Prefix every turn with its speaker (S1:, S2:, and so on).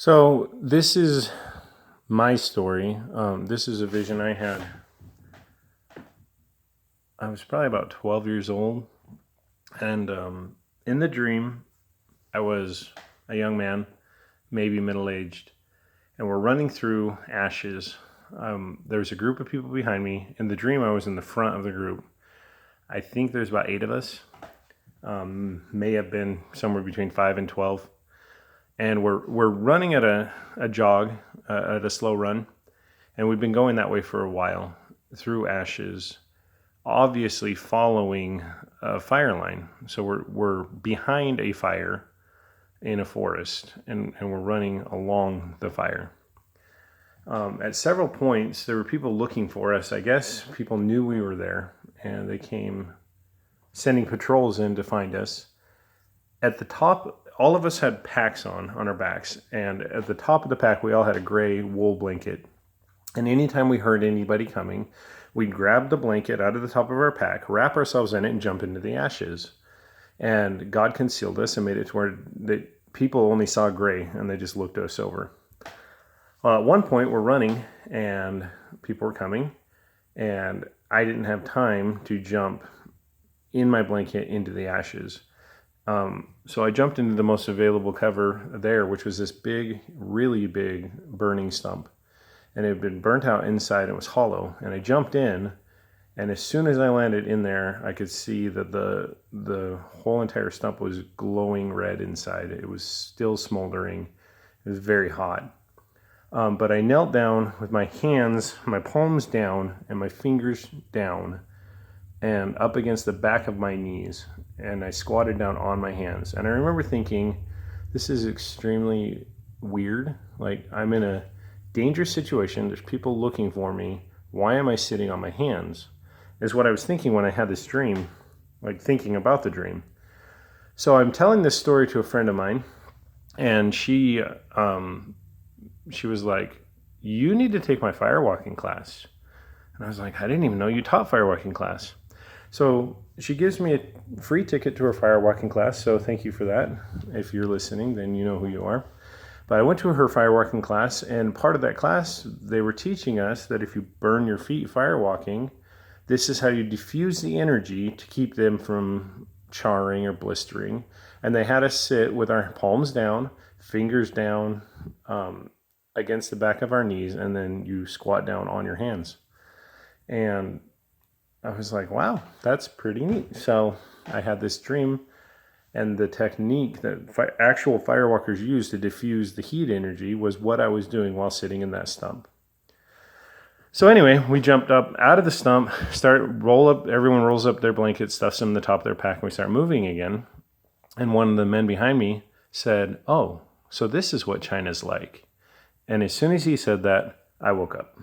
S1: So this is my story. This is a vision I had. I was probably about 12 years old, and in the dream, I was a young man, maybe middle-aged, and we're running through ashes. There's a group of people behind me. In the dream, I was in the front of the group. I think there's about 8 of us. May have been somewhere between 5 and 12. And we're running at a jog, at a slow run, and we've been going that way for a while through ashes, obviously following a fire line. So we're behind a fire in a forest, and we're running along the fire. At several points, there were people looking for us. I guess people knew we were there, and they came sending patrols in to find us. At the top, all of us had packs on our backs, and at the top of the pack, we all had a gray wool blanket. And anytime we heard anybody coming, we'd grab the blanket out of the top of our pack, wrap ourselves in it, and jump into the ashes. And God concealed us and made it to where people only saw gray, and they just looked us over. At one point, we're running, and people were coming, and I didn't have time to jump in my blanket into the ashes. So I jumped into the most available cover there, which was this big, really big burning stump. And it had been burnt out inside. It was hollow. And I jumped in, and as soon as I landed in there, I could see that the whole entire stump was glowing red inside. It was still smoldering. It was very hot. But I knelt down with my hands, my palms down, and my fingers down, and up against the back of my knees, and I squatted down on my hands. And I remember thinking, this is extremely weird. Like, I'm in a dangerous situation. There's people looking for me. Why am I sitting on my hands? Is what I was thinking when I had this dream, like thinking about the dream. So I'm telling this story to a friend of mine, and she was like, "You need to take my firewalking class." And I was like, "I didn't even know you taught firewalking class." So she gives me a free ticket to her firewalking class, so thank you for that. If you're listening, then you know who you are. But I went to her firewalking class, and part of that class, they were teaching us that if you burn your feet firewalking, this is how you diffuse the energy to keep them from charring or blistering. And they had us sit with our palms down, fingers down, against the back of our knees, and then you squat down on your hands. And I was like, wow, that's pretty neat. So I had this dream, and the technique that actual firewalkers use to diffuse the heat energy was what I was doing while sitting in that stump. So anyway, we jumped up out of the stump, everyone rolls up their blanket, stuffs them in the top of their pack, and we start moving again. And one of the men behind me said, "Oh, so this is what China's like." And as soon as he said that, I woke up.